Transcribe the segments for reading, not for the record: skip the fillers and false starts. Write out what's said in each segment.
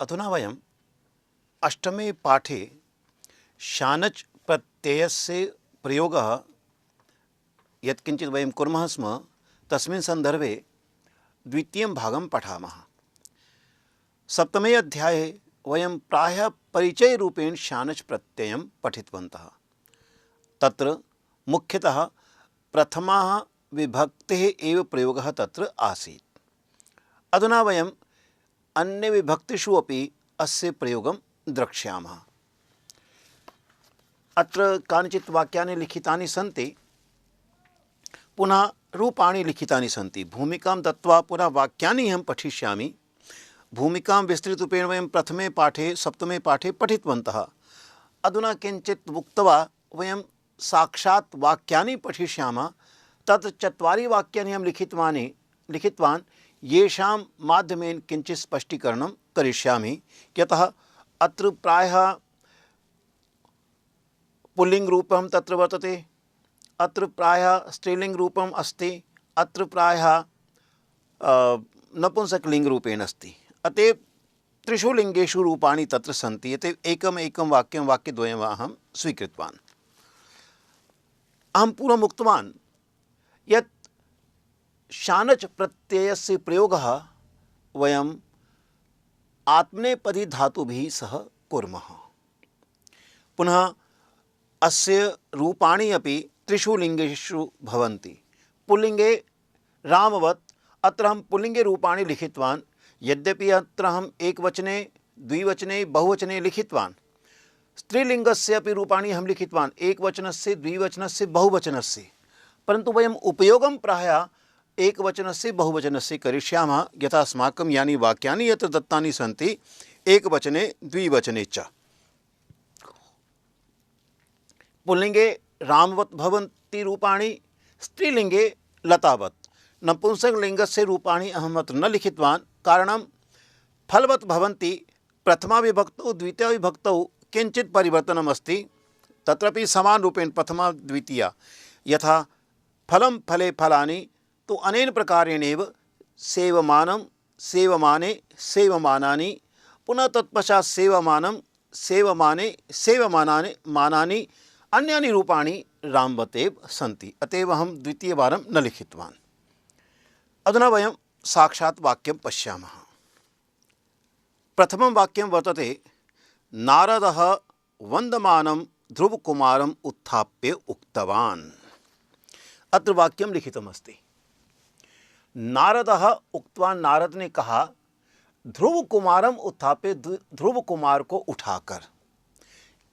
अधुना वयम् अष्टमे पाठे शानच् प्रत्ययस्य प्रयोगः यत्किञ्चित् वयं कुर्मः स्म तस्मिन् सन्दर्भे द्वितीयं भागं पठामः। सप्तमे अध्याये वयं प्रायः परिचयरूपेण शानच् प्रत्ययं पठितवन्तः। तत्र मुख्यतः प्रथमाः विभक्तेः एव प्रयोगः तत्र आसीत्। अधुना वयम् अन्यविभक्तिषु अपि अस्य प्रयोगं द्रक्ष्यामः। अत्र कानिचित् वाक्यानि लिखितानि सन्ति, पुनः रूपाणि लिखितानि सन्ति। भूमिकां दत्वा पुनः वाक्यानि अहं पठिष्यामि। भूमिकां विस्तृतरूपेण वयं प्रथमे पाठे सप्तमे पाठे पठितवन्तः। अधुना किञ्चित् उक्त्वा वयं साक्षात् वाक्यानि पठिष्यामः। तत्र 4 वाक्यानि अहं लिखितवान्, येषां माध्यमेन किञ्चित् स्पष्टीकरणं करिष्यामि। यतः अत्र प्रायः पुल्लिङ्गरूपं तत्र वर्तते, अत्र प्रायः स्त्रीलिङ्गरूपम् अस्ति, अत्र प्रायः नपुंसकलिङ्गरूपेण अस्ति। अतएव 3 लिङ्गेषु रूपाणि तत्र सन्ति। अतएव एकमेकं वाक्यद्वयम् अहं स्वीकृतवान्। अहं पूर्वम् उक्तवान् यत् शानच् प्रत्ययस्य प्रयोगः वयम् आत्मनेपदी धातुभिः सह कुर्मः। पुनः अस्य रूपाणि अपि 3 लिङ्गेषु भवन्ति। पुल्लिङ्गे रामवत्, अत्र अहं पुल्लिङ्गे रूपाणि लिखितवान्। यद्यपि अत्र अहम् एकवचने, द्विवचने, बहुवचने लिखितवान्। स्त्रीलिङ्गस्य अपि रूपाणि अहं लिखितवान्, एकवचनस्य, द्विवचनस्य, बहुवचनस्य। परन्तु वयम् उपयोगं प्रायः एकवचनस्य बहुवचनस्य करिष्यामः। यथा अस्माकं यानि वाक्यानि यत्र दत्तानि सन्ति एकवचने द्विवचने च। पुल्लिङ्गे रामवत् भवन्ति रूपाणि, स्त्रीलिङ्गे लतावत्। नपुंसकलिङ्गस्य रूपाणि अहम् अत्र न लिखितवान्, कारणं फलवत् भवन्ति। प्रथमा विभक्तौ द्वितीया विभक्तौ किञ्चित् परिवर्तनम् अस्ति। तत्रापि समानरूपेण प्रथमा द्वितीया, यथा फलं फले फलानि, तो अनेन प्रकारेणेव सेवमानं सेवमाने सेवमानानि, पुनः तत्पश्चात् सेवमानं सेवमाने सेवमानानि मानानि, अन्यानि रूपाणि रामवत् एव सन्ति। अतएव अहं द्वितीयवारं न लिखितवान्। अधुना वयं साक्षात् वाक्यं पश्यामः। प्रथमं वाक्यं वर्तते, नारदः वन्दमानं ध्रुवकुमारम् उत्थाप्य उक्तवान्। अत्र वाक्यं लिखितमस्ति। नारदः उक्तवान्, नारद ने कहा ध्रुवकुमारम् उत्थाप्य, ध्रुवकुमार को उठाकर।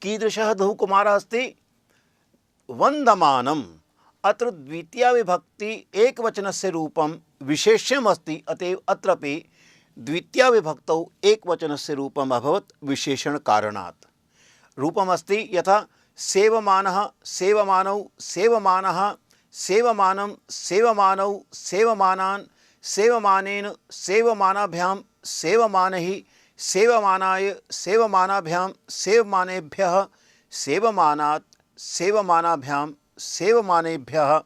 कीदृशः ध्रुवकुमारः अस्ति? वन्दमानम्। अत्र द्वितीया विभक्ति एकवचनस्य रूपं विशेष्यम् अस्ति। अतएव अत्रापि द्वितीया विभक्तौ एकवचनस्य रूपम् अभवत् विशेषणकारणात्। रूपमस्ति यथा सेवमानः सेवमानौ सेवमानः सेवमानं सेवमानौ सेवमानान् सेवमानेन सेवमानाभ्यां सेवमानैः सेवमानाय सेवमानाभ्यां सेवमानेभ्यः सेवमानात् सेवमानाभ्यां सेवमानेभ्यः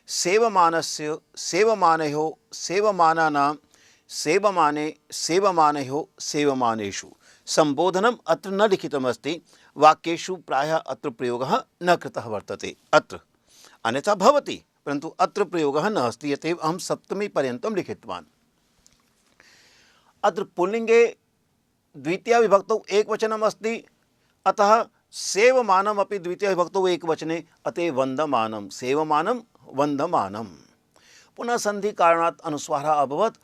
सेवमानस्य सेवमानयोः सेवमानानां सेवमाने सेवमानयोः सेवमानेषु। संबोधनम् अत्र न लिखितमस्ति। वाक्येषु प्रायः अत्र प्रयोगः न कृतः वर्तते। अत्र अन्यथा भवति, परन्तु अत्र प्रयोगः न अस्ति। अतएव अहं सप्तमी पर्यन्तं लिखितवान्। अत्र पुल्लिङ्गे द्वितीया विभक्तौ एकवचनम् अस्ति, अतः सेवमानम् अपि द्वितीया विभक्तौ एकवचने। अतएव वन्दमानं सेवमानं वन्दमानं। पुनः सन्धिकारणात् अनुस्वारः अभवत्।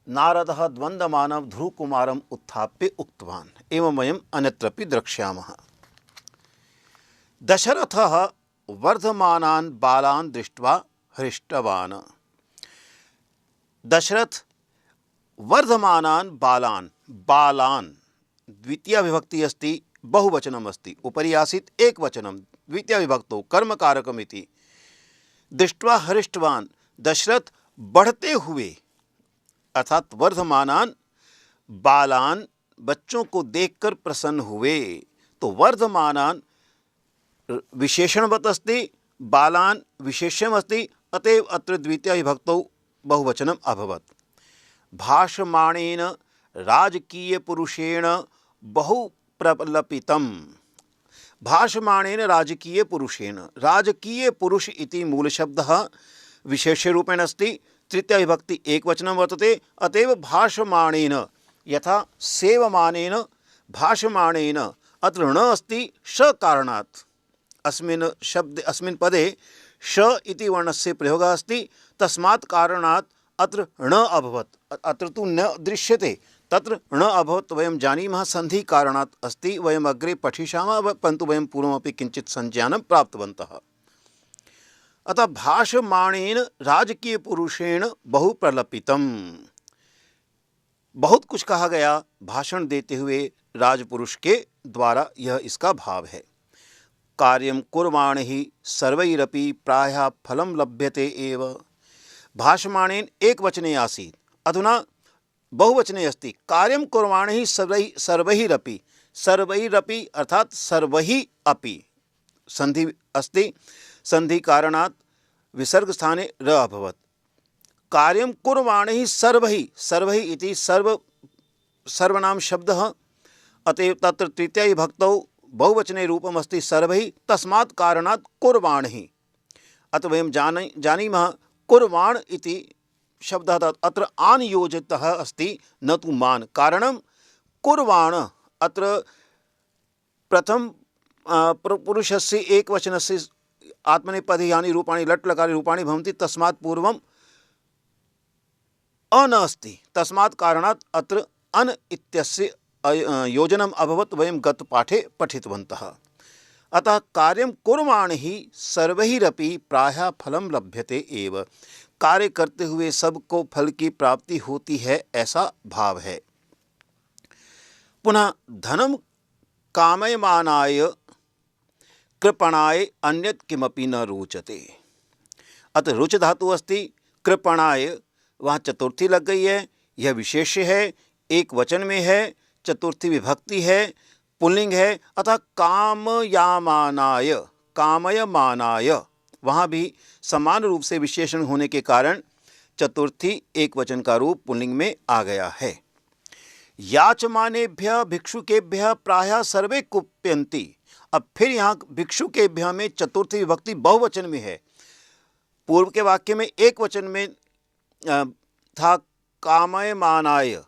नारदः वन्दमानं ध्रुवकुमारम् उत्थाप्य उक्तवान्। एवं वयम् अन्यत्रापि द्रक्ष्यामः। दशरथः वर्धमानान् बालान् दृष्ट्वा हृष्टवान्। दशरथ वर्धमानान् बालान्, बालान् द्वितीया विभक्ति अस्ति, बहुवचनम् अस्ति। उपरि आसीत् एकवचनं, द्वितीया विभक्तौ कर्मकारकम् इति। दृष्ट्वा हृष्टवान्, दशरथ बढ़ते हुए अर्थात वर्धमानान् बालान्, बच्चों को देखकर प्रसन्न हुए। तो वर्धमानान् विशेषणवत् अस्ति, बालान् विशेष्यम् अस्ति। अतएव अत्र द्वितीया विभक्तौ बहुवचनम् अभवत्। भाषमाणेन राजकीय पुरुषेण बहु प्रलपितम। भाषमाणेन राजकीय पुरुषेण, राजकीय पुरुष इति मूल शब्दः विशेष्य रूपेण अस्ति, तृतीया विभक्ति एकवचनं वर्तते, अतएव भाषमाणेन यथा सेवमानेन भाषमाणेन अत्र ण अस्ति श कारणात्। अस्मिन् पदे श इति वर्णस्य प्रयोगः अस्ति, तस्मात् कारणात् अत्र ण अभवत्। अत्र तु न दृश्यते, तत्र ण अभवत् वयं जानीमः संधि कारणात् अस्ति। वयम् अग्रे पठिष्यामः, परन्तु वयं पूर्वमपि किञ्चित् संज्ञानं प्राप्तवन्तः। अतः भाषमाणेन राजकीय पुरुषेण बहु प्रलपितम, बहुत कुछ कहा गया भाषण देते हुए राजपुरुष के द्वारा, यह इसका भाव है। कार्यं कुर्वाणहि सर्वैरपि प्रायः फलं लभ्यते एव। भाषमाणेन एक वचने आसीत्, अधुना बहुवचने अस्ति। कार्यं कुर्वाणहि सर्वैरपि, सर्वैरपि अर्थात सर्वैः अपि संधि अस्ति, संधि कारणात् विसर्ग स्थाने र अभवत्। कार्यं कुर्वाणैः सर्वैः, सर्वैः इति सर्वनाम शब्दः, अतएव तत्र तृतीया विभक्तौ बहुवचने रूपम् अस्ति सर्वैः, तस्मात् कारणात् कुर्वाणैः। अतः वयं जानीमः कुर्वाण इति शब्दः अत्र आन् योजितः अस्ति, न तु मान। कारणं कुर्वाण अत्र प्रथम पुरुषस्य एकवचनस्य आत्मनेपदी यानि रूपाणि लट् लकारि रूपाणि भवन्ति, तस्मात् पूर्वम् अन अस्ति, तस्मात् कारणात् अत्र अन इत्यस्य योजनम् अभवत्। वयं गतपाठे पठितवन्तः। अतः कार्यं कुर्वाणैः सर्वैरपि प्रायः फलं लभ्यते एव, कार्य करते हुए सबको फल की प्राप्ति होती है, ऐसा भाव है। पुनः धनम कामयमानाय कृपणाय अन्यत् किमपि न रोचते। अतः रुच धातु अस्ति, कृपणाय वहाँ चतुर्थी लग गई है, यह विशेष्य है, एक वचन में है, चतुर्थी विभक्ति है, पुल्लिंग है। अतः कामयामानाय, कामयमानाय वहाँ भी समान रूप से विशेषण होने के कारण चतुर्थी एक वचन का रूप पुल्लिंग में आ गया है। याचमानेभ्यः भिक्षुकेभ्यः प्रायः सर्वे कुप्यन्ति। अब फिर यहाँ भिक्षुकेभ्यः में चतुर्थी विभक्ति बहुवचन में है। पूर्व के वाक्य में एक वचन में था कामयमानाय,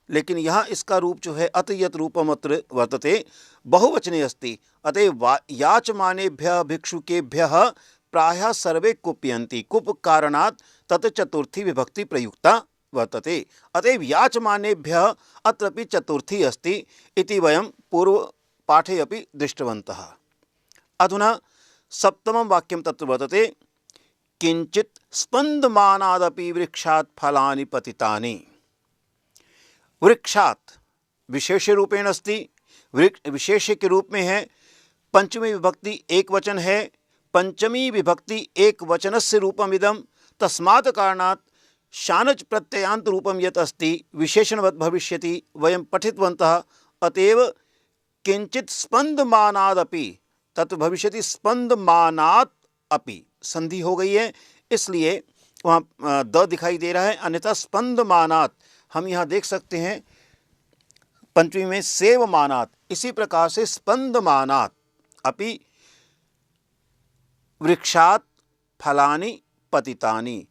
लेकिन यहाँ इसका रूप जो है अतयत रूपम अत्र वर्तते, बहुवचने अस्ति। अतः याचमानेभ्यः भिक्षुकेभ्यः प्रायः सर्वे कुप्यन्ति, कुप कारणात् तत् चतुर्थी विभक्ति प्रयुक्ता वर्तते। अतएव याचमानेभ्यः अत्रापि चतुर्थी अस्ति इति वयं पूर्व पाठे अपि दृष्टवन्तः। अधुना सप्तमं वाक्यं तत्र वर्तते, किंचित स्पन्दमानादपि वृक्षात् फलानि पतितानि। वृक्षात् विशेष रूपेण अस्ति, विशेष के रूप में है, पंचमी विभक्ति एक वचन है, पंचमी विभक्ति एक वचनस्य रूपमिदं, तस्मात् कारणात् शानच प्रत्ययान्त रूपं यत् अस्ति विशेषणवत् भविष्यति, वयं पठितवन्तः। अतएव किंचित स्पन्दमानादपि तत् भविष्यति स्पन्दमानात् अपि, संधि हो गई है, इसलिए वहाँ द दिखाई दे रहा है, अन्यथा स्पन्दमानात् हम यहाँ देख सकते हैं पंचमी में सेवमानात्, इसी प्रकार से स्पन्दमानात् अपि वृक्षात् फलानि पतितानि।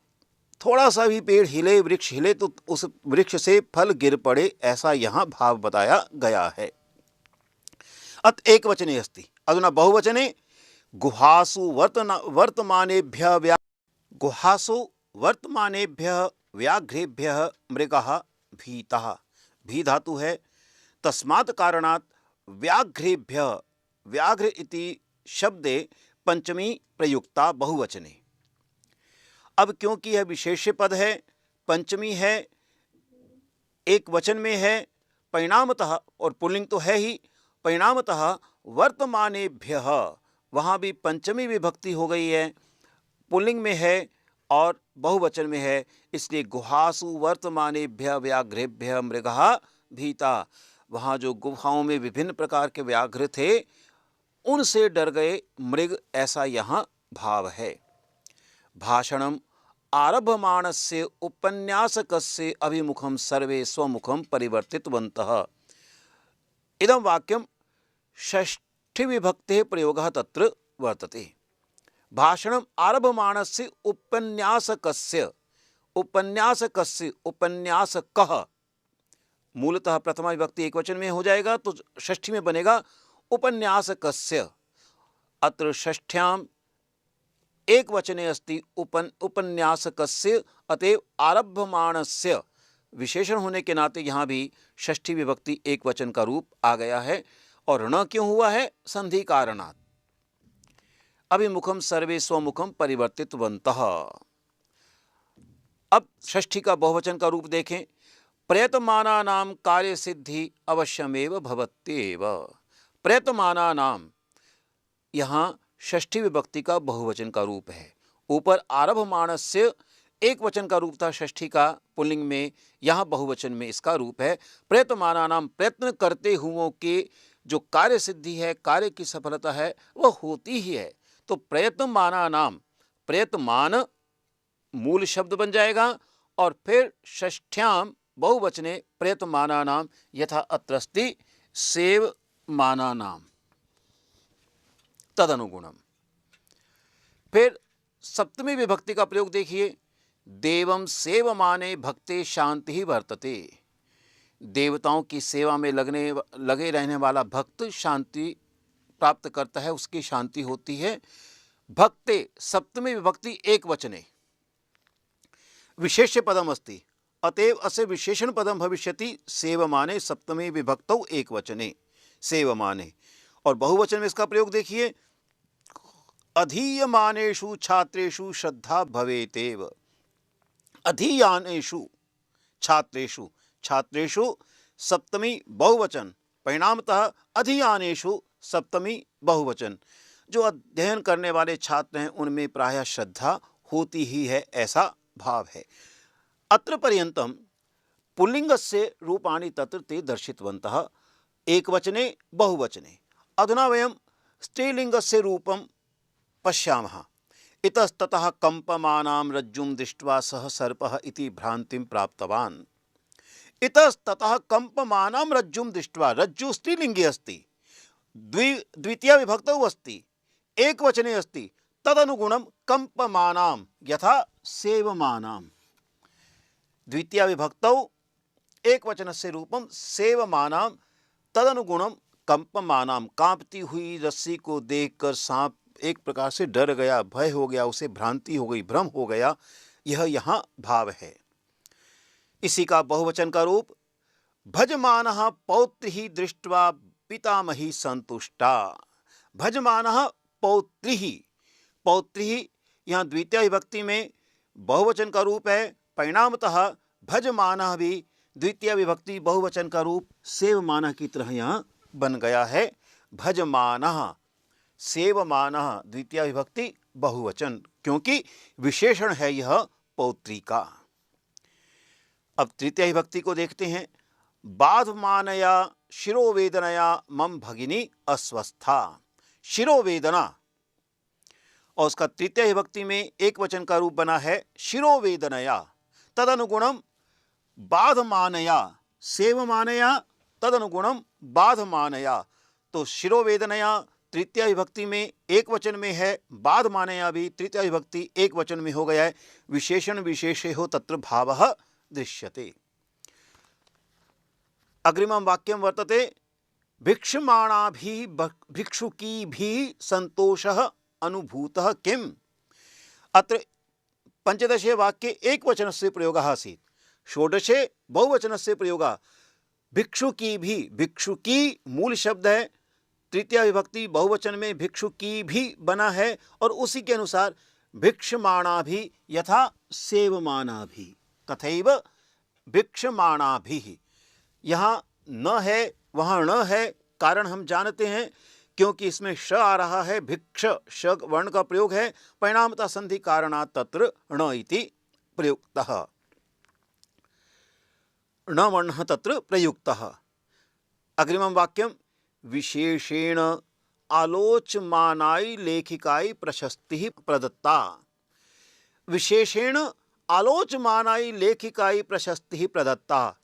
थोड़ा सा भी पेड़ हिले, वृक्ष हिले तो उस वृक्ष से फल गिर पड़े, ऐसा यहाँ भाव बताया गया है। अत एक वचने अस्ति। अधुना बहुवचने गुहासु वर्तमानेभ्यः व्याघ्रेभ्यः मृगः भीतः। भी धातु है, तस्मात् कारणात् व्याघ्रेभ्यः, व्याघ्र इति शब्दे पंचमी प्रयुक्ता बहुवचने। अब क्योंकि यह विशेष्य पद है, पंचमी है, एक वचन में है, परिणामतः, और पुल्लिंग तो है ही, परिणामतः वर्तमानेभ्यः वहाँ भी पंचमी विभक्ति हो गई है, पुल्लिंग में है और बहुवचन में है, इसलिए गुहासु वर्तमानेभ्यः व्याघ्रेभ्यः मृगः भीता। वहाँ जो गुफाओं में विभिन्न प्रकार के व्याघ्र थे, उनसे डर गए मृग, ऐसा यहाँ भाव है। भाषणम आरभमाणस्य उपन्यासकस्य अभिमुखं सर्वे स्वमुखं परिवर्तितवन्तः। इदं वाक्यं षष्ठीविभक्तेः प्रयोगः तत्र वर्तते। भाषणम् आरभमाणस्य उपन्यासकस्य, उपन्यासकः मूलतः प्रथमा विभक्ति एकवचन में हो जाएगा तो षष्ठी में बनेगा उपन्यासकस्य। अत्र षष्ठ्याम एक वचने अस्ति उपन्यासकस्य, अतएव आरभमाणस्य विशेषण होने के नाते यहाँ भी षष्ठी विभक्ति एक वचन का रूप आ गया है। और ण क्यों हुआ है? संधि कारणात्। अभिमुखम सर्वे स्वमुखम परिवर्तितवन्तः। अब षष्ठी का बहुवचन का रूप देखें। प्रयतमानानां कार्य सिद्धि अवश्यमेव भवत्येव। प्रयतमानानां यहाँ षष्ठी विभक्ति का बहुवचन का रूप है। ऊपर आरभमाणस्य एक वचन का रूप था षष्ठी का पुल्लिंग में, यहाँ बहुवचन में इसका रूप है प्रयतमानानां। प्रयत्न करते हुओं के जो कार्य सिद्धि है, कार्य की सफलता है, वह होती ही है। तो प्रयतमानानां, प्रयतमान मूल शब्द बन जाएगा और फिर षष्ठ्याम बहुवचने प्रयतमानानां यथा अत्र अस्ति सेवमानानां तदनुगुणम। फिर सप्तमी विभक्ति का प्रयोग देखिए। देवं सेवमाने भक्ते शांति ही वर्तते। देवताओं की सेवा में लगे रहने वाला भक्त शांति प्राप्त करता है, उसकी शांति होती है। भक्ते सप्तमी विभक्ति एक वचने विशेष्य पदम अस्ति, अतएव अस्य विशेषण पदम भविष्यति सेवमाने सप्तमी विभक्तौ एक वचने सेवमाने। और बहुवचन में इसका प्रयोग देखिए। अधीयमानेषु छात्रेषु श्रद्धा भवेतेव। अधीयानेषु छात्रेषु, छात्रेषु सप्तमी बहुवचन, परिणामतः अधीयानेषु सप्तमी बहुवचन। जो अध्ययन करने वाले छात्र हैं उनमें प्रायः श्रद्धा होती ही है, ऐसा भाव है। अत्र पर्यन्तं पुल्लिंगस्य रूपाणि तत्र ते दर्शितवन्तः एकवचने बहुवचने। अधुना वयं स्त्रीलिंगस्य रूपं पश्यामः। इतस्ततः कंपमानां रज्जुं दृष्ट्वा सः सर्पः इति भ्रांतिं प्राप्तवान्। इतस्ततः कंपमानां रज्जुं दृष्ट्वा, रज्जु स्त्रीलिंगे अस्ति, द्वितीया विभक्तौ अस्ति, एकवचने अस्ति, तदनुगुणं कंपमानां यथा सेवमानां। द्वितीया विभक्तौ एकवचनस्य रूपं सेवमानां, तदनुगुणं कंपमानां। कांपती हुई रस्सी को देखकर सांप एक प्रकार से डर गया, भय हो गया, उसे भ्रांति हो गई, भ्रम हो गया, यह यहाँ भाव है। इसी का बहुवचन का रूप भजमानः पौत्रिः दृष्ट्वा पितामही संतुष्टा। भजमानः पौत्रिः, पौत्रिः यहाँ द्वितीय विभक्ति में बहुवचन का रूप है। परिणामतः भजमानः भी द्वितीय विभक्ति बहुवचन का रूप सेवमानः की तरह यहाँ बन गया है। भजमानः सेवमानः द्वितीय विभक्ति बहुवचन, क्योंकि विशेषण है यह पौत्री का। अब तृतीय विभक्ति को देखते हैं। बाधमानया शिरोवेदनया मम भगिनी अस्वस्था। शिरोवेदना और उसका तृतीय विभक्ति में एक वचन का रूप बना है शिरोवेदनया, तदनुगुणम बाधमानया, सेवमानया तदनुगुणम बाधमानया। तो शिरोवेदनया तृतीय विभक्ति में एक वचन में है, बाधमानया भी तृतीय विभक्ति एक वचन में हो गया है। विशेषण विशेषे हो तत्र भावः दृश्यते। अग्रिमं वाक्यं वर्तते भिक्षमाणाभिः भिक्षुकीभिः संतोषः अनुभूतः किम्। अत्र पंचदशे वाक्ये एकवचनस्य प्रयोगः आसीत्, षोडशे बहुवचनस्य प्रयोगः। भिक्षुकीभिः, भिक्षुकी मूल शब्द है, तृतीय विभक्ति बहुवचन में भिक्षुकी भी बना है और उसी के अनुसार भिक्षमाणाभिः यथा सेवमानाभिः तथैव भिक्षमाणाभिः। यहाँ न है वहाँ न है, कारण हम जानते हैं क्योंकि इसमें श आ रहा है, भिक्ष श वर्ण का प्रयोग है, परिणामतः संधि कारणात् तत्र ण इति प्रयुक्तः, ण वर्णः तत्र प्रयुक्तः। अग्रिमं वाक्यं विशेषेण आलोच्यमानाय लेखिकाय प्रशस्तिः प्रदत्ता। विशेषेण आलोचमानाई लेखिकाई प्रशस्ति प्रदत्ता।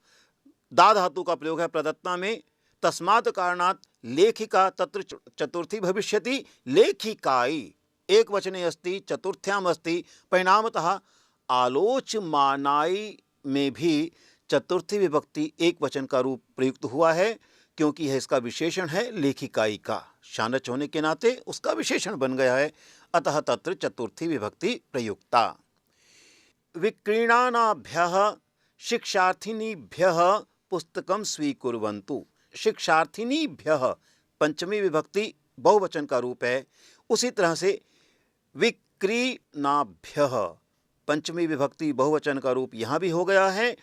दा धातु का प्रयोग है प्रदत्ता में, तस्मात् कारणात् लेखिका तत्र चतुर्थी भविष्यति लेखिकाई एक वचने अस्ति चतुर्थ्याम अस्ति, परिणामतः आलोचमानाई में भी चतुर्थी विभक्ति एक वचन का रूप प्रयुक्त हुआ है, क्योंकि यह इसका विशेषण है लेखिकाई का, शानच होने के नाते उसका विशेषण बन गया है, अतः तत्र चतुर्थी विभक्ति प्रयुक्ता। विक्रीणानाभ्यः शिक्षार्थिनीभ्यः पुस्तकं स्वीकुर्वन्तु। शिक्षार्थिनीभ्यः पंचमी विभक्ति बहुवचन का रूप है, उसी तरह से विक्रीणाभ्यः पंचमी विभक्ति बहुवचन का रूप यहाँ भी हो गया है,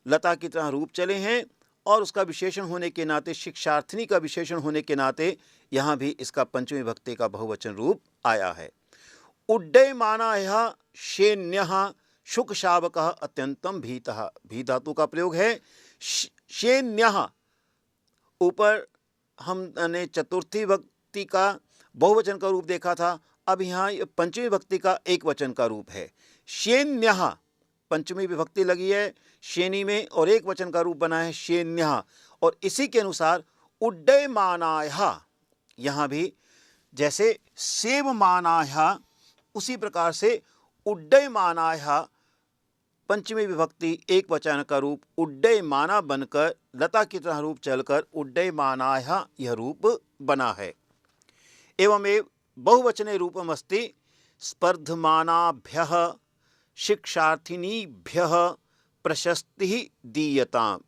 लता की तरह रूप चले हैं और उसका विशेषण होने के नाते, शिक्षार्थिनी का विशेषण होने के नाते यहाँ भी इसका पंचमी विभक्ति का बहुवचन रूप आया है। उड्डयमानायः शेन्यः शुकशावकः अत्यंतम भीतः। भी धातु का प्रयोग है। शेन्यः ऊपर हमने चतुर्थी विभक्ति का बहुवचन का रूप देखा था, अब यहाँ पंचमी विभक्ति का एक वचन का रूप है। शेन्यः पंचमी विभक्ति लगी है शेनी में और एक वचन का रूप बना है शेन्यः, और इसी के अनुसार उड्डयमानायः यहाँ भी जैसे सेवमानायः उसी प्रकार से उड्डयमानायः पंचमी विभक्ति एक वचन का रूप उड्डयमाना बनकर लता की तरह रूप चलकर उड्डयमानायः यह रूप बना है। एवमेव बहुवचने रूपमस्ति स्पर्धमानाभ्यः शिक्षार्थिनीभ्यः प्रशस्तिः दीयताम्।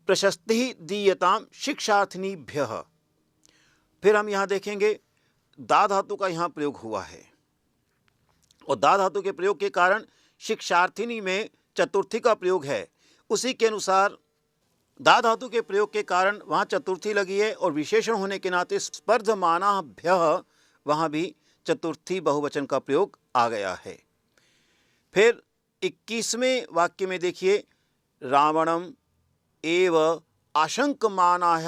प्रशस्तिः दीयताम् शिक्षार्थिनीभ्यः। फिर हम यहाँ देखेंगे दा धातु का यहाँ प्रयोग हुआ है, और दा धातु के प्रयोग के कारण शिक्षार्थिनी में चतुर्थी का प्रयोग है, उसी के अनुसार दा धातु के प्रयोग के कारण वहाँ चतुर्थी लगी है और विशेषण होने के नाते स्पर्धमानाभ्यः वहाँ भी चतुर्थी बहुवचन का प्रयोग आ गया है। फिर 21वें वाक्य में देखिए, रावणम एव आशंकमानाय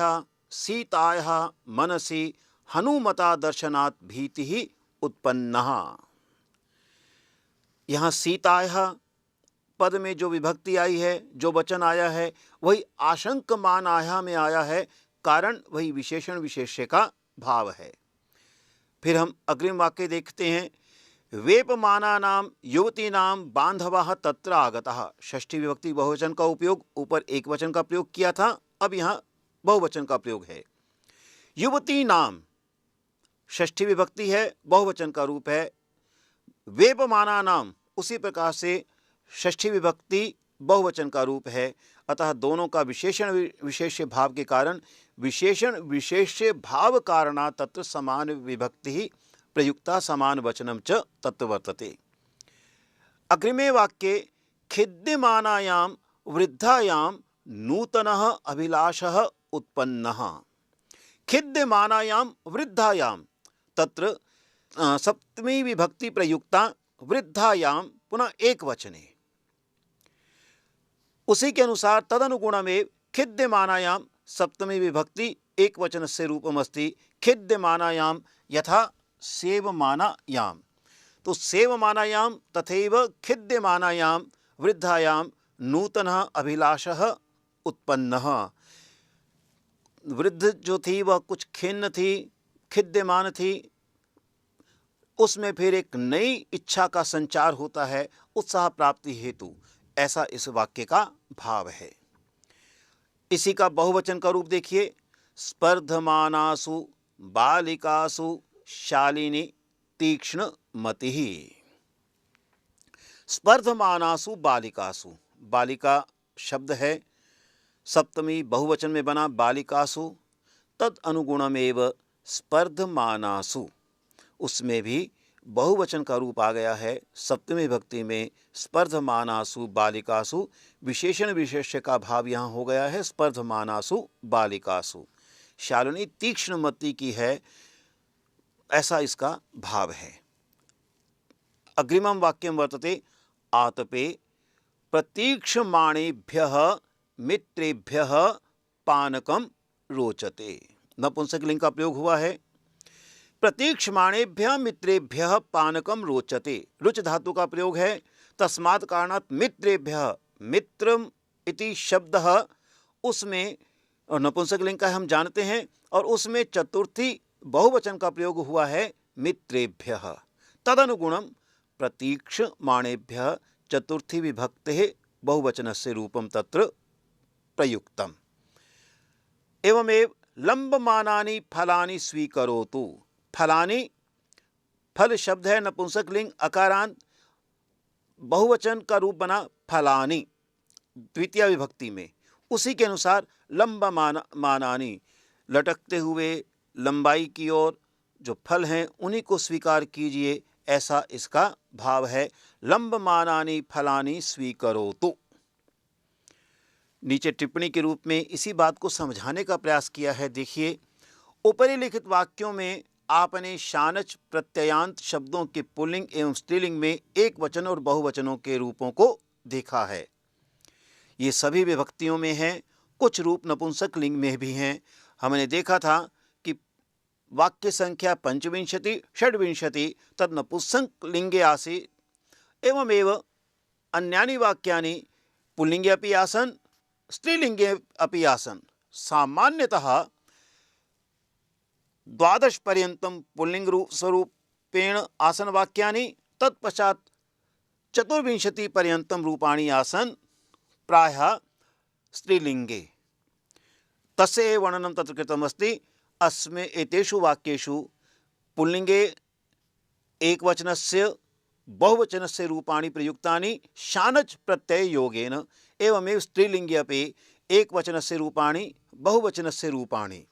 सीताय मनसि हनुमता दर्शनात् भीतिः उत्पन्नः। यहाँ सीताय पद में जो विभक्ति आई है, जो वचन आया है, वही आशंकमानाय में आया है, कारण वही विशेषण विशेष्य का भाव है। फिर हम अग्रिम वाक्य देखते हैं, वेपमानानाम युवतीनाम बांधवाः तत्र आगताः। षष्ठी विभक्ति बहुवचन का उपयोग, ऊपर एक वचन का प्रयोग किया था, अब यहाँ बहुवचन का प्रयोग है। युवती नाम षष्ठी विभक्ति है, बहुवचन का रूप है। वेपमानानाम उसी प्रकार से षष्ठी विभक्ति बहुवचन का रूप है, अतः दोनों का विशेषण विशेष्य भाव के कारण विशेषण विशेष्य भाव कारणात् तत्र समान विभक्ति प्रयुक्ता समान वचनम च तत्र वर्तते। अग्रिमे वाक्ये खिद्यमानायां वृद्धायां नूतनः अभिलाषः उत्पन्नः। खिद्यमानायां वृद्धायां तत्र सप्तमी विभक्ति प्रयुक्ता वृद्धायां पुनः एक वचने, उसी के अनुसार तदनुगुणमेव खिद्यमानायां सप्तमी विभक्ति एक वचन से रूपमस्ति खिद्यमानायां यथा सेवमानायां। तो सेवमानायां तथैव खिद्यमानायां वृद्धायां नूतनः अभिलाषः उत्पन्नः। वृद्ध जो थी वह कुछ खिन्न थी, खिद्यमान थी, उसमें फिर एक नई इच्छा का संचार होता है उत्साह प्राप्ति हेतु, ऐसा इस वाक्य का भाव है। इसी का बहुवचन का रूप देखिए, स्पर्धमानासु बालिकासु शालिनी तीक्ष्ण मतिः। स्पर्धमानासु बालिकासु, बालिका शब्द है, सप्तमी बहुवचन में बना बालिकासु, तद अनुगुणमेव स्पर्धमानासु, उसमें भी बहुवचन का रूप आ गया है। सप्तमी विभक्ति में स्पर्धमानासु बालिकासु, विशेषण विशेष्य का भाव यहाँ हो गया है स्पर्धमानासु बालिकासु। शालिनी तीक्ष्ण मति की है, ऐसा इसका भाव है। अग्रिमं वाक्यं वर्तते, आतपे प्रतीक्षमाणेभ्यः मित्रेभ्यः पानकं रोचते। नपुंसकलिंग का प्रयोग हुआ है। प्रतीक्षमाणेभ्यः मित्रेभ्यः पानकम रोचते। रुच धातु का प्रयोग है, तस्मात् कारणात् मित्रेभ्यः, मित्रम इति शब्दः उसमें नपुंसकलिंग का हम जानते हैं, और उसमें चतुर्थी बहुवचन का प्रयोग हुआ है मित्रेभ्यः। तदनुगुणम प्रतीक्षमाणेभ्यः चतुर्थी विभक्तेः बहुवचनस्य रूपम तत्र प्रयुक्तम्। एवमेव लंबमानानि फलानि स्वीकरोतु। फलानि, फल शब्द है नपुंसकलिंग अकारांत, बहुवचन का रूप बना फलानि द्वितीय विभक्ति में। उसी के अनुसार लंबमानानि, लटकते हुए लंबाई की ओर जो फल हैं उन्हीं को स्वीकार कीजिए, ऐसा इसका भाव है। लंबमानानि फलानि स्वीकरोतु। नीचे टिप्पणी के रूप में इसी बात को समझाने का प्रयास किया है। देखिए, ऊपरी लिखित वाक्यों में आपने शानच प्रत्ययांत शब्दों के पुल्लिंग एवं स्त्रीलिंग में एक वचन और बहुवचनों के रूपों को देखा है। ये सभी विभक्तियों में हैं, कुछ रूप नपुंसक लिंग में भी हैं। हमने देखा था कि वाक्य संख्या पंचविंशति षड्विंशति तद नपुंसक लिंगे आसीत् एवमेव अन्यानि वाक्यानि पुल्लिंगे अपि आसन् स्त्रीलिंगे अपि आसन्। सामान्यतः 12 पर्यन्तं पुल्लिंग स्वरूपेण आसन वाक्यानि, तत्पश्चात् 24 पर्यन्तं रूपाणि आसन् प्रायः स्त्रीलिंगे। तस्य वर्णनं तत्र कृतमस्ति। अस्मिन् एतेषु वाक्येषु पुल्लिंगे एकवचनस्य बहुवचनस्य रूपाणि प्रयुक्तानि शानच प्रत्यययोगेन, एवमेव स्त्रीलिंगे अपि एकवचनस्य रूपाणि बहुवचनस्य रूपाणि।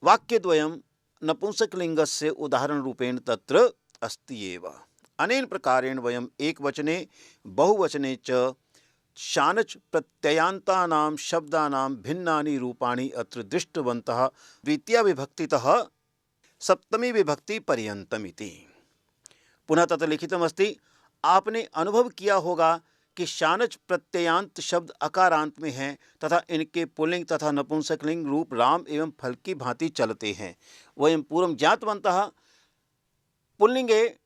वाक्यद्वयं नपुंसकलिंगस्य उदाहरणरूपेण तत्र अस्ति एव। अनेन प्रकारेण वयम् एकवचने बहुवचने च शानच प्रत्ययान्तानां शब्दानां भिन्नानि रूपाणि अत्र दृष्टवन्तः, द्वितीया विभक्तितः सप्तमी विभक्ति पर्यन्तमिति। पुनः तत्र लिखितमस्ति, आपने अनुभव किया होगा कि शानच प्रत्ययांत शब्द अकारांत में हैं तथा इनके पुल्लिंग तथा नपुंसकलिंग रूप राम एवं फल की भांति चलते हैं। वयं पूर्वं ज्ञातवन्तः पुल्लिंगे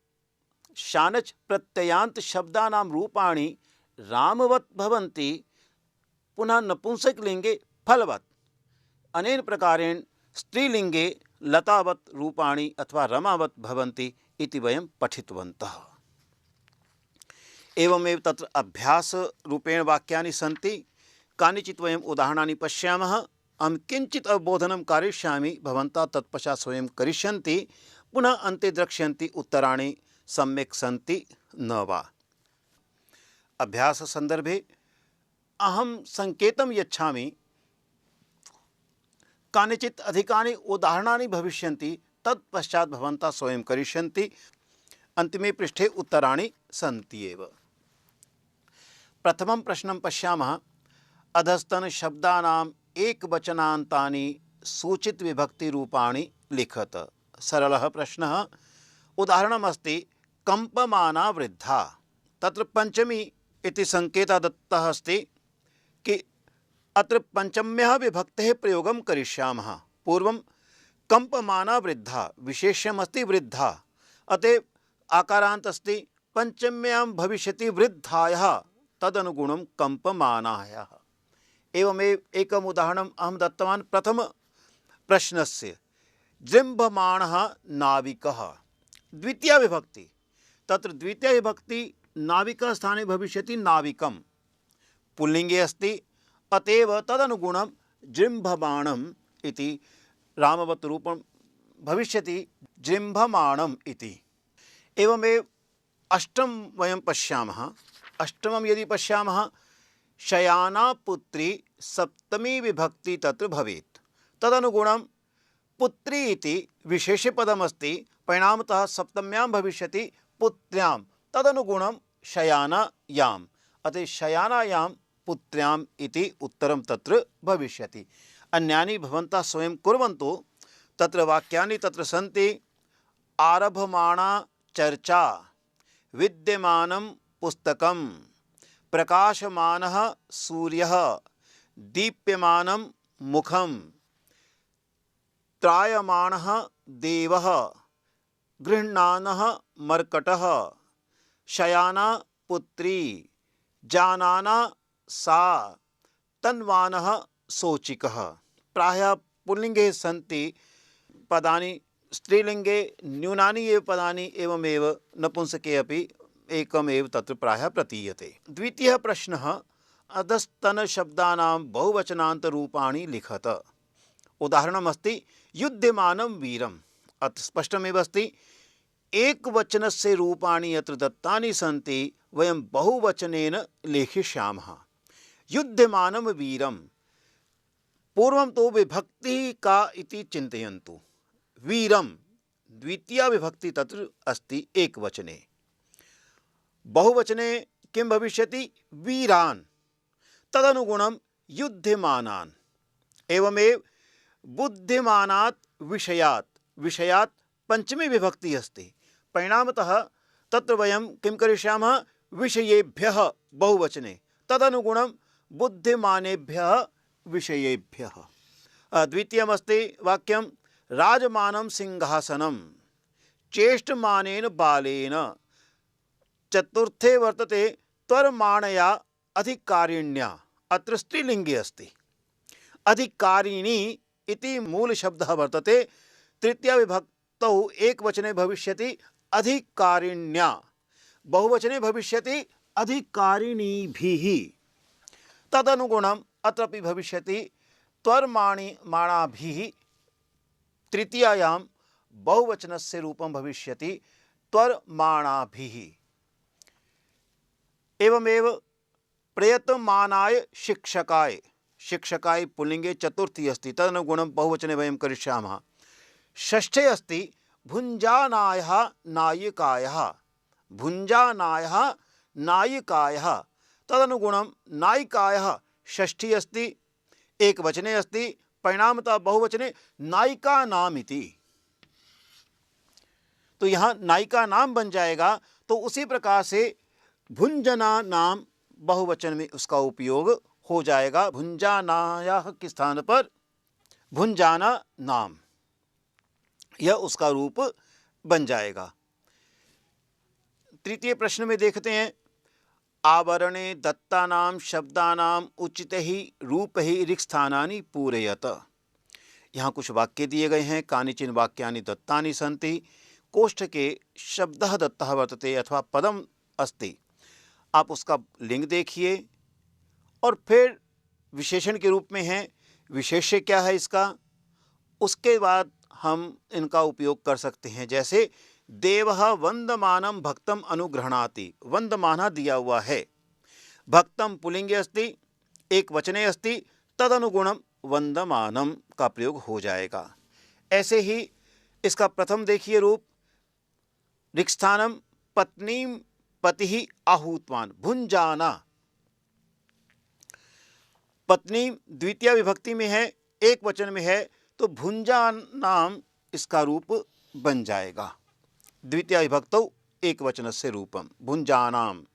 शानच प्रत्ययांत शब्दानां रूपाणि रामवत् भवन्ति, पुनः नपुंसकलिंगे फलवत्। अनेन प्रकारेण स्त्रीलिंगे लतावत् रूपाणि अथवा रमावत् भवन्ति इति वयं पठितवन्तः। एवमेव तत्र अभ्यास रूपेण वाक्यानि सन्ति। कानिचित् वयम् उदाहरणानि पश्यामः। अहं किञ्चित् अवबोधनं करिष्यामि, भवन्तः तत्पश्चात् स्वयं करिष्यन्ति, पुनः अन्ते द्रक्ष्यन्ति उत्तराणि सम्यक् सन्ति न वा। अभ्यास संदर्भे अहं संकेतं यच्छामि। कानिचित् अधिकानि उदाहरणानि भविष्यन्ति, तत्पश्चात् भवन्तः स्वयं करिष्यन्ति। अन्तिमे पृष्ठे उत्तराणि सन्ति एव। प्रथमं प्रश्नं पश्यामः। अधस्तन शब्दानाम् एकवचनान्तानि सूचित विभक्ति रूपाणि लिखत। सरलः प्रश्नः। उदाहरणमस्ति कंपमाना वृद्धा। तत्र पंचमी इति संकेतः दत्तः अस्ति कि अत्र पंचम्याः विभक्तेः प्रयोगं करिष्यामः। पूर्वं कंपमाना वृद्धा, विशेष्यमस्ति वृद्धा, अतः आकारान्त अस्ति, पंचम्यां भविष्यति वृद्धायाः, तदनुगुणं कंपमानायाः। एवमेव एकम् उदाहरणम् अहं दत्तवान् प्रथम प्रश्नस्य। जृम्भमाणः नाविकः, द्वितीया विभक्ति। तत्र द्वितीया विभक्ति नाविकः स्थाने भविष्यति नाविकं, पुल्लिंगे अस्ति, अतएव तदनुगुणं जृम्भमाणम् इति रामवत् रूपं भविष्यति जृम्भमाणम् इति। एवमेव अष्टम वयं पश्यामः। अष्टमं यदि पश्यामः, शयाना पुत्री सप्तमी विभक्ति तत्र भवेत्। तदनुगुणं पुत्री इति विशेषपदमस्ति, परिणामतः सप्तम्यां भविष्यति पुत्र्यां, तदनुगुणं शयानायाम्, अतः शयानायां पुत्र्याम् इति उत्तरं तत्र भविष्यति। अन्यानि भवन्तः स्वयं कुर्वन्तु। तत्र वाक्यानि तत्र सन्ति। आरभमाणा चर्चा, विद्यमानं पुस्तकं, प्रकाशमानः सूर्यः, दीप्यमानं मुखं, त्रायमाणः देवः, गृह्णानः मर्कटः, शयाना पुत्री, जानाना सा, तन्वानः शोचिकः। प्रायः पुल्लिंगे सन्ति पदानि, स्त्रीलिंगे न्यूनानि एव पदानि एवमेव नपुंसके अपि एकमेव तत्र प्रायः प्रतीयते। द्वितीयः प्रश्नः, अधस्तन शब्दानां बहुवचनान्तरूपाणि लिखत। उदाहरणमस्ति युध्यमानं वीरम्। अत्र स्पष्टमेव अस्ति एकवचनस्य रूपाणि यत्र दत्तानि सन्ति वयं बहुवचनेन लेखिष्यामः। युध्यमानं वीरं, पूर्वं तो विभक्तिः का इति चिन्तयन्तु। वीरं द्वितीया विभक्ति तत्र अस्ति एकवचने। बहुवचने किं भविष्यति? वीरान्, तदनुगुणं युध्यमानान्। एवमेव बुद्धिमानात् विषयात्, विषयात् पंचमी विभक्ति अस्ति। परिणामतः तत्र वयं किं करिष्यामः? विषयेभ्यः बहुवचने, तदनुगुणं बुद्धिमानेभ्यः विषयेभ्यः। द्वितीयमस्ति वाक्यं, राजमानं सिंहासनं चेष्टमानेन बालेन। चतुर्थे वर्तते त्वरमाणया अधिकारिण्या। अत्र स्त्रीलिंगे अस्ति। अधिकारिणी इति मूलशब्दः वर्तते। तृतीया विभक्तौ एकवचने भविष्यति अधिकारिण्या, बहुवचने भविष्यति अधिकारिणीभिः। तदनुगुणम् अत्रापि भविष्यति त्वरमाणाभिः। तृतीयायां बहुवचनस्य रूपं भविष्यति त्वरमाणाभिः। एवमेव प्रयतमानाय शिक्षकाय, शिक्षकाय पुल्लिंगे चतुर्थी अस्ति, तदनुगुणं बहुवचने वयं करिष्यामः। षष्ठे अस्ति भुञ्जानायः नायिकायः, भुञ्जानायः नायिकायः, तदनुगुणं नायिकायः षष्ठी अस्ति, एकवचने अस्ति। परिणामतः बहुवचने नायिका नाम इति, तो यहाँ नायिका नाम बन जाएगा। तो उसी प्रकार से भुंजना नाम बहुवचन में उसका उपयोग हो जाएगा। भुंजानायाः के स्थान पर भुंजाना नाम, यह उसका रूप बन जाएगा। तृतीय प्रश्न में देखते हैं, आवरणे दत्तानां शब्दानां उचितैः रूपैः रिक्स्थानानि पूरयत। यहाँ कुछ वाक्य दिए गए हैं। कानिचिन वाक्यानि दत्तानि सन्ति। कोष्ठके शब्दः दत्तः वर्तते अथवा पदम अस्ति। आप उसका लिंग देखिए और फिर विशेषण के रूप में है, विशेष्य क्या है इसका, उसके बाद हम इनका उपयोग कर सकते हैं। जैसे देवः वंदमानं भक्तम अनुगृह्णाति, वंदमानः दिया हुआ है, भक्तम पुल्लिंगे अस्ति, एक वचने अस्ति, तदनुगुणम वंदमानं का प्रयोग हो जाएगा। ऐसे ही इसका प्रथम देखिए रूप, रिक्स्थानम पत्नीम पतिः आहूतवान, भुंजाना। पत्नी द्वितीय विभक्ति में है, एक वचन में है, तो भुंजानाम इसका रूप बन जाएगा। द्वितीय विभक्तौ एक वचनस्य रूपम भुंजानाम।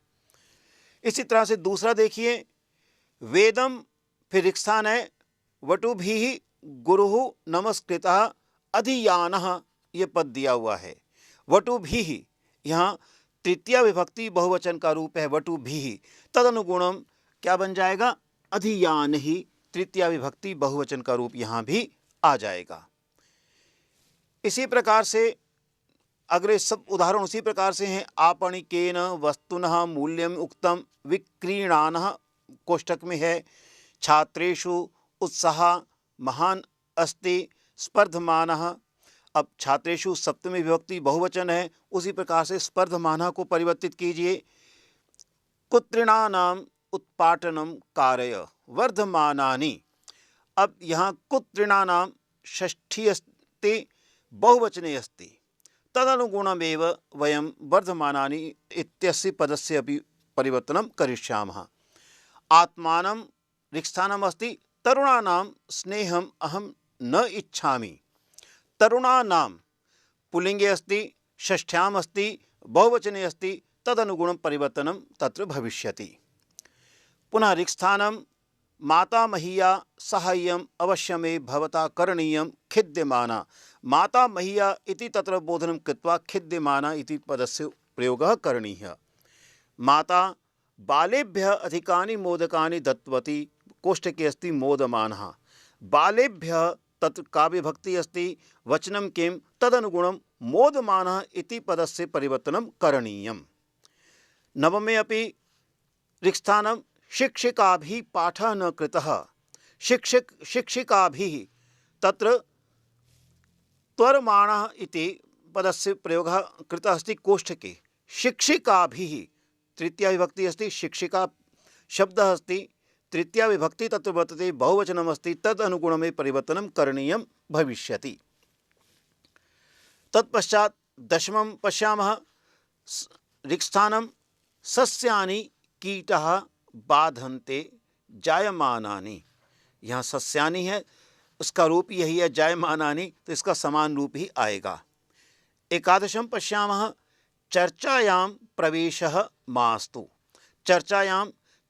इसी तरह से दूसरा देखिए, वेदम, फिर रिक्स्थान है, वटुभिः गुरुः नमस्कृतः अधियानः, ये पद दिया हुआ है। वटुभिः यहाँ तृतीय विभक्ति बहुवचन का रूप है वटुभिः, तदनुगुणम क्या बन जाएगा? अधियान ही तृतीय विभक्ति बहुवचन का रूप यहाँ भी आ जाएगा। इसी प्रकार से अगले सब उदाहरण उसी प्रकार से हैं। आपणिकेन वस्तुनः मूल्यम उक्तम विक्रीणानः कोष्ठक में है। छात्रेषु उत्साह महान अस्ति स्पर्धमानः। अब छात्रेषु सप्तमी विभक्ति बहुवचन है, उसी प्रकार से स्पर्धमानः को परिवर्तित कीजिए। कुत्रिणानाम उत्पाटनम कारय वर्धमानानि। अब यहाँ कुत्रिणानाम षष्ठी अस्ति, बहुवचने अस्ति, तदनुगुणमेव वयं वर्धमानानि इत्यस्य पदस्य अपि परिवर्तनं करिष्यामः। आत्मानं रिक्स्थानम् अस्ति, तरुणानां स्नेहम् अहं न इच्छामि। तरुणानां पुल्लिंगे अस्ति, षष्ठ्याम् अस्ति, बहुवचने अस्ति, तदनुगुणं परिवर्तनं तत्र भविष्यति। पुनः रिक्स्थानं माता मह्या साहाय्यम अवश्यमेव भवता करणीयम खिद्यमाना। माता मह्या इति तत्र बोधनं कृत्वा खिद्यमाना इति पदस्य प्रयोगः करणीयः। माता बालेभ्यः अधिकानि मोदकानि दत्तवती, कोष्ठके अस्ति मोदमानः। बालेभ्यः तत्र काव्यभक्ति अस्ति, वचनं किं तदनुगुणं मोदमानः इति पदस्य परिवर्तनं करणीयम्। नवमे अपि रिक्स्थानं शिक्षिकाभिः पाठः न कृतः। शिक्षिकाभिः तत्र त्वरमाणः इति पदस्य प्रयोगः कृतः अस्ति कोष्ठके। शिक्षिकाभिः तृतीया विभक्ति अस्ति, शिक्षिका शब्दः अस्ति, तृतीया विभक्ति तत्र वर्तते, बहुवचनमस्ति, तद अनुगुणमेव परिवर्तनं करणीयं भविष्यति। तत्पश्चात् दशमं पश्यामः। रिक्स्थानं सस्यानि कीटः बाधन्ते जायमानानि। यहाँ सस्यानि है, उसका रूप यही है जायमानानि, तो इसका समान रूप ही आएगा। एकादशं पश्यामः। चर्चायां प्रवेशः मास्तु। चर्चायां,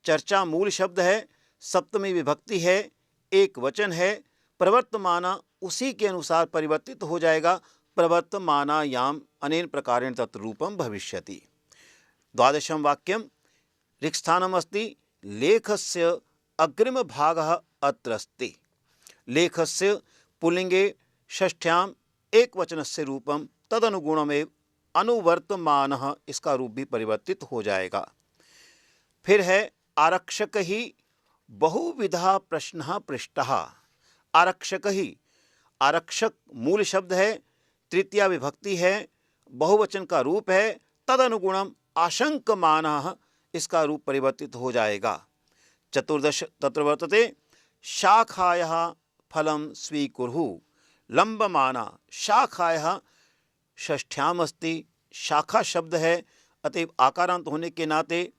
चर्चा मूल शब्द है, सप्तमी विभक्ति है, एक वचन है, प्रवर्तमाना उसी के अनुसार परिवर्तित हो जाएगा, प्रवर्तमानायां अनेन प्रकारेण तत्र रूपं भविष्यति। द्वादशं वाक्यं रिक्स्थानम् अस्ति। लेखस्य अग्रिमभागः अत्र अस्ति। लेखस्य पुल्लिंगे षष्ठ्याम् एकवचनस्य रूपं तदनुगुणमेव अनुवर्तमानः, इसका रूप भी परिवर्तित हो जाएगा। फिर है आरक्षक ही बहुविधा प्रश्नः पृष्टः। आरक्षक ही, आरक्षक मूल शब्द है, तृतीया विभक्ति है, बहुवचन का रूप है, तदनुगुणम आशंकमानः, इसका रूप परिवर्तित हो जाएगा। चतुर्दश तत्र वर्तते। शाखायाः फलं स्वीकुर्हुः। लंबमाना, शाखायाः षष्ठ्याम अस्ति, शाखा शब्द है, अतएव आकारांत होने के नाते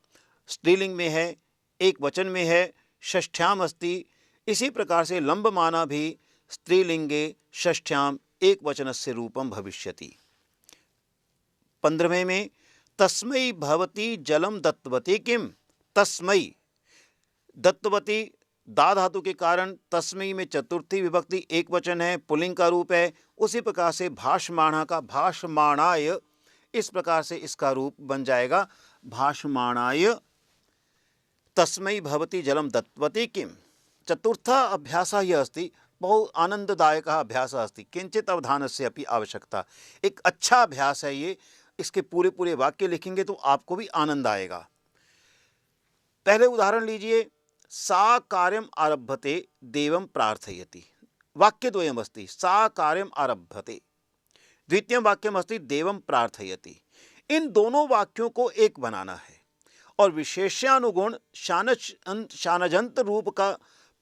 स्त्रीलिंग में है, एक वचन में है, षष्ठ्याम अस्ति। इसी प्रकार से लंबमाना भी स्त्रीलिंगे षष्ठ्याम एक वचनस्य रूपं भविष्यति। 15वें में तस्मै भवती जलम दत्तवती किम। तस्मै दत्तवती दा धातु के कारण तस्मै में चतुर्थी विभक्ति एक वचन है, पुल्लिंग का रूप है। उसी प्रकार से भाषमाणा का भाषमाणाय, इस प्रकार से इसका रूप बन जाएगा भाषमाणाय तस्मै भवती जलम दत्तवती किम। चतुर्थ अभ्यासः यह अस्ति, बहु आनंददायकः अभ्यासः अस्ति, किंचित अवधानस्य अपि आवश्यकता। एक अच्छा अभ्यास है ये, इसके पूरे पूरे वाक्य लिखेंगे तो आपको भी आनंद आएगा। पहले उदाहरण लीजिए। सा कार्यम आरभते देवं प्रार्थयति। वाक्यद्वयम् अस्ति, सा कार्यम आरभते। द्वितीयं वाक्यम् अस्ति देवं प्रार्थयति। इन दोनों वाक्यों को एक बनाना है और विशेष्यानुगुण शानजंत रूप का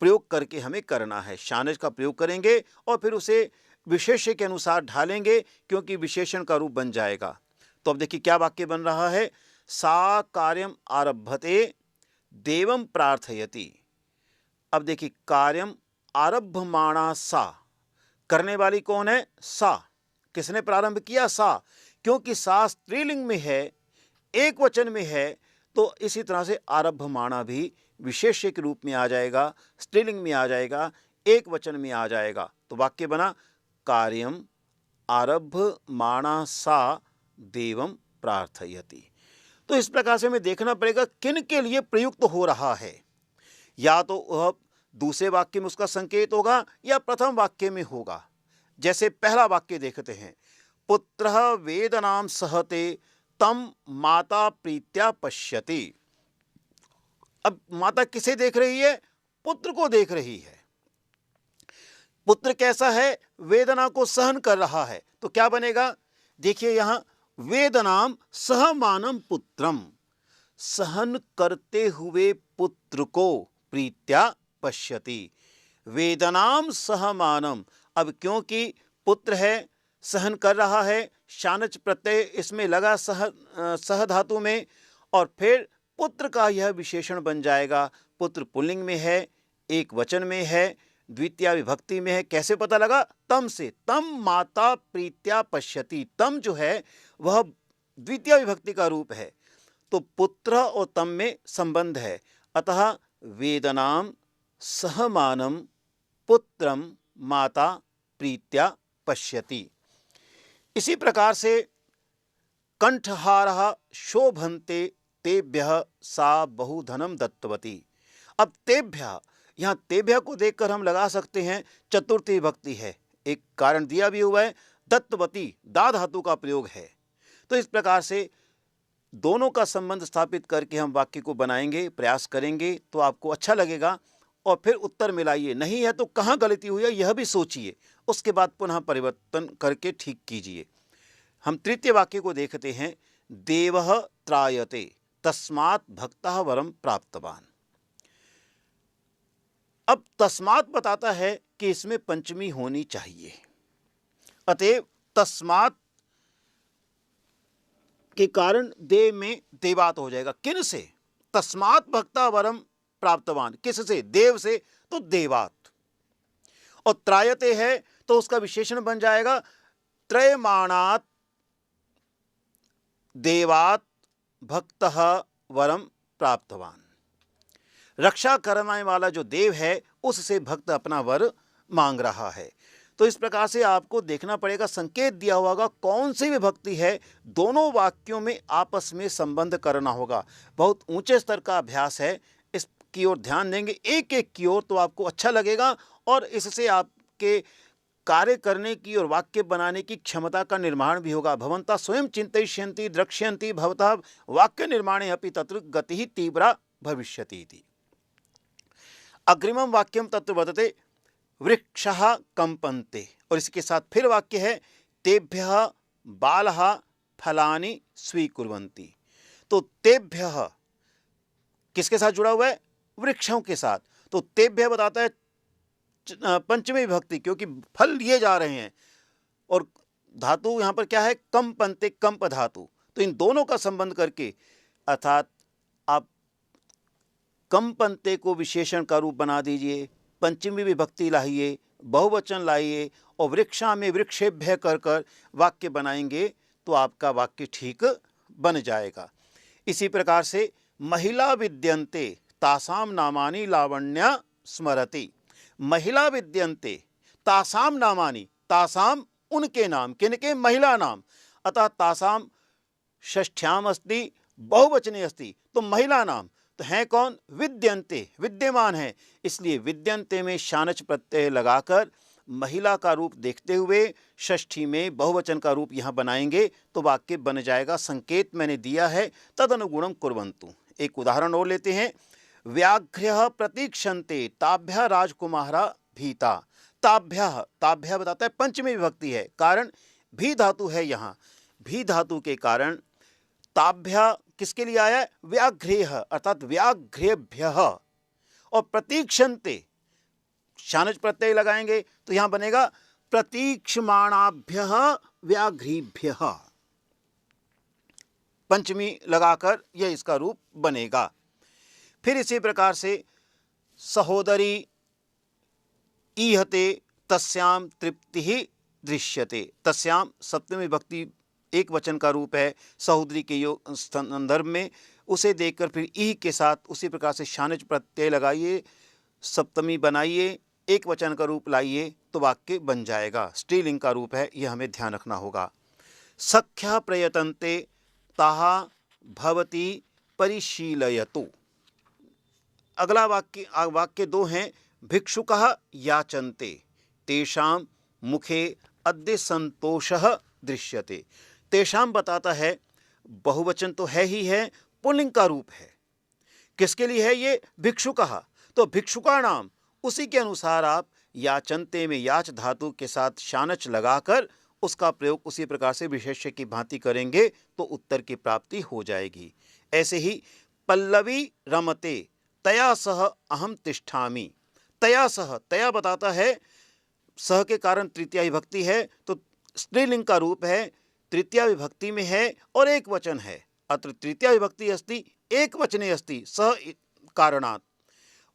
प्रयोग करके हमें करना है। शानज का प्रयोग करेंगे और फिर उसे विशेष्य के अनुसार ढालेंगे, क्योंकि विशेषण का रूप बन जाएगा। तो अब देखिए क्या वाक्य बन रहा है। सा कार्यम आरभते देवं प्रार्थयति। अब देखिए कार्यम आरभमाणा सा, करने वाली कौन है? सा। किसने प्रारंभ किया? सा। क्योंकि सा स्त्रीलिंग में है, एक वचन में है, तो इसी तरह से आरभमाणा भी विशेष्य के रूप में आ जाएगा, स्त्रीलिंग में आ जाएगा, एक वचन में आ जाएगा। तो वाक्य बना कार्यम आरभमाणा सा देवं प्रार्थयति। तो इस प्रकार से हमें देखना पड़ेगा किन के लिए प्रयुक्त हो रहा है। या तो वह दूसरे वाक्य में उसका संकेत होगा या प्रथम वाक्य में होगा। जैसे पहला वाक्य देखते हैं। पुत्रः वेदनां सहते तम माता प्रीत्या पश्यति। अब माता किसे देख रही है? पुत्र को देख रही है। पुत्र कैसा है? वेदना को सहन कर रहा है। तो क्या बनेगा? देखिए यहां वेदनाम सहमानम पुत्रम, सहन करते हुए पुत्र को प्रीत्या पश्यति। वेदनाम सहमानम, अब क्योंकि पुत्र है, सहन कर रहा है, शानच प्रत्यय इसमें लगा सह धातु में, और फिर पुत्र का यह विशेषण बन जाएगा। पुत्र पुल्लिंग में है, एक वचन में है, द्वितीया विभक्ति में है। कैसे पता लगा? तम से। तम माता प्रीत्या पश्यति। तम जो है वह द्वितीया विभक्ति का रूप है, तो पुत्र और तम में संबंध है। अतः वेदनाम सहमानं पुत्रम माता प्रीत्या पश्यति। इसी प्रकार से कंठहारः शोभन्ते तेभ्यः सा बहुधनम दत्तवती। अब तेभ्यः, यहाँ तेभ्यः को देखकर हम लगा सकते हैं चतुर्थी विभक्ति है, एक कारण दिया भी हुआ है, दत्तवती दा धातु का प्रयोग है। तो इस प्रकार से दोनों का संबंध स्थापित करके हम वाक्य को बनाएंगे, प्रयास करेंगे तो आपको अच्छा लगेगा। और फिर उत्तर मिलाइए, नहीं है तो कहाँ गलती हुई है यह भी सोचिए, उसके बाद पुनः परिवर्तन करके ठीक कीजिए। हम तृतीय वाक्य को देखते हैं। देवः त्रायते तस्मात् भक्तः वरम प्राप्तवान। अब तस्मात् बताता है कि इसमें पंचमी होनी चाहिए, अतएव तस्मात् के कारण देव में देवात हो जाएगा। किन से? तस्मात् भक्ता वरम प्राप्तवान, किस से? देव से, तो देवात। और त्रायते है तो उसका विशेषण बन जाएगा त्रयमाणात् देवात भक्तः वरम प्राप्तवान। रक्षा करने वाला जो देव है उससे भक्त अपना वर मांग रहा है। तो इस प्रकार से आपको देखना पड़ेगा, संकेत दिया होगा कौन सी विभक्ति है, दोनों वाक्यों में आपस में संबंध करना होगा। बहुत ऊंचे स्तर का अभ्यास है, इसकी ओर ध्यान देंगे एक एक की ओर तो आपको अच्छा लगेगा और इससे आपके कार्य करने की और वाक्य बनाने की क्षमता का निर्माण भी होगा। भवन्तः स्वयं चिन्तयिष्यन्ति द्रक्ष्यन्ति भवतः वाक्य निर्माणे अपि तत्र गतिः तीव्रा भविष्यति इति। अग्रिमं वाक्यं तत्र वदते वृक्षः कंपन्ते, और इसके साथ फिर वाक्य है तेभ्यः बालः फलानि स्वीकुर्वन्ति। तो तेभ्यः किसके साथ जुड़ा हुआ है? वृक्षों के साथ। तो तेभ्यः बताता है पंचमी विभक्ति, क्योंकि फल लिए जा रहे हैं और धातु यहाँ पर क्या है? कंपन्ते, कंप धातु। तो इन दोनों का संबंध करके अर्थात आप कंपन्ते को विशेषण का रूप बना दीजिए, पंचमी विभक्ति लाइए, बहुवचन लाइए और वृक्षा में वृक्षेभ्य कर कर वाक्य बनाएंगे तो आपका वाक्य ठीक बन जाएगा। इसी प्रकार से महिला विद्यन्ते तासाम नामानि लावण्य स्मरति। महिला विद्यन्ते तासाम नामानि, तासाम उनके नाम, किनके? महिला नाम। अतः तासाम षष्ठ्याम अस्ति, बहुवचने अस्ति, तो महिला नाम तो हैं कौन? विद्यन्ते, विद्यमान है, इसलिए विद्यन्ते में शानच प्रत्यय लगाकर महिला का रूप देखते हुए षष्ठी में बहुवचन का रूप यहाँ बनाएंगे तो वाक्य बन जाएगा। संकेत मैंने दिया है, तदनुगुणम कुर्वन्तु। एक उदाहरण और लेते हैं। व्याघ्र्यः प्रतीक्षन्ते ताभ्यः राजकुमारा भीता। ताभ्यः, ताभ्यः बताता है पंचमी विभक्ति है, कारण भी धातु है यहाँ। भी धातु के कारण ताभ्यः किसके लिए आया है? व्याघ्रेयः अर्थात व्याघ्रेभ्यः। और प्रतीक्षन्ते शानच प्रत्यय लगाएंगे तो यहां बनेगा प्रतीक्षमाणाभ्यः व्याघ्रीभ्यः। पंचमी लगाकर यह इसका रूप बनेगा। फिर इसी प्रकार से सहोदरी ईहते तस्याम तृप्तिः दृश्यते। तस्याम सप्तमी विभक्ति एक वचन का रूप है सहोदरी के योग संदर्भ में, उसे देखकर फिर ई के साथ उसी प्रकार से शानच प्रत्यय लगाइए, सप्तमी बनाइए, एक वचन का रूप लाइए तो वाक्य बन जाएगा। स्त्रीलिंग का रूप है, यह हमें ध्यान रखना होगा। सख्यः प्रयतन्ते ताः भवती परिशीलयतु। अगला वाक्य दो हैं। भिक्षुकः याचन्ते तेषां मुखे अद्य संतोषः दृश्यते। तेषां बताता है बहुवचन तो है ही है, पुल्लिंग का रूप है। किसके लिए है ये? भिक्षुकः, तो भिक्षुका नाम उसी के अनुसार आप याचन्ते में याच धातु के साथ शानच लगाकर उसका प्रयोग उसी प्रकार से विशेष्य की भांति करेंगे तो उत्तर की प्राप्ति हो जाएगी। ऐसे ही पल्लवी रमते तया सह अहम तिष्ठामि। तया सह, तया बताता है सह के कारण तृतीया विभक्ति है तो स्त्रीलिंग का रूप है, तृतीया विभक्ति में है और एक वचन है। अत्र तृतीया विभक्ति अस्ति एक वचने अस्ति सह कारणात्।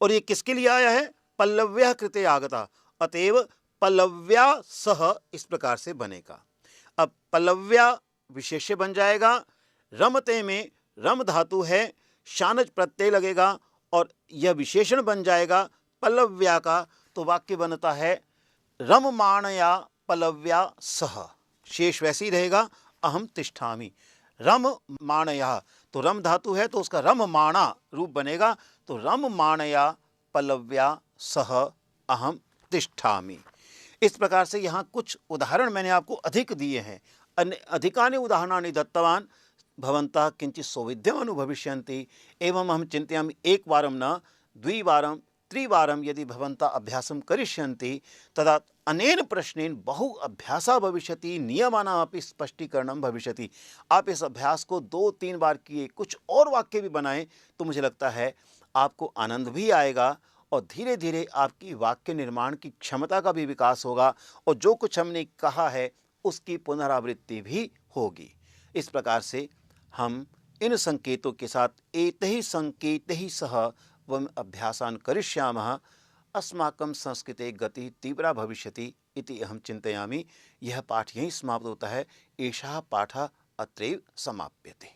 और ये किसके लिए आया है? पल्लव्या कृते आगता, अतएव पल्लव्या सह इस प्रकार से बनेगा। अब पल्लव्या विशेष्य बन जाएगा। रमते में रम धातु है, शानच प्रत्यय लगेगा और यह विशेषण बन जाएगा पल्लव्या का, तो वाक्य बनता है रममाणया पल्लव्या सह। शेष वैसे ही रहेगा, अहम तिष्ठामि। रममाणया, तो रम धातु है तो उसका रममाणा रूप बनेगा, तो रममाणया पल्लव्या सह अहम तिष्ठामि। इस प्रकार से यहाँ कुछ उदाहरण मैंने आपको अधिक दिए हैं। अधिकानि उदाहरणानि दत्तवान् भवन्तः किञ्चित् सौविध्यम् अनुभविष्यन्ति। एवं अहं चिन्तयामि एकवारं न द्विवारं त्रिवारं यदि भवन्तः अभ्यासं करिष्यन्ति तदा अनेन प्रश्नेन बहु अभ्यासः भविष्यति, नियमानामपि स्पष्टीकरणं भविष्यति। आप इस अभ्यास को 2-3 बार किए, कुछ और वाक्य भी बनाएं, तो मुझे लगता है आपको आनंद भी आएगा और धीरे धीरे आपकी वाक्य निर्माण की क्षमता का भी विकास होगा और जो कुछ हमने कहा है उसकी पुनरावृत्ति भी होगी। इस प्रकार से हम इन संकेतों के साथ एतैः संकेतैः सह वयम् अभ्यासान् करिष्यामः, अस्माकं संस्कृते गतिः तीव्रा भविष्यति इति अहं चिन्तयामि। यह पाठ यहीं समाप्त होता है। एषः पाठः अत्रैव समाप्यते।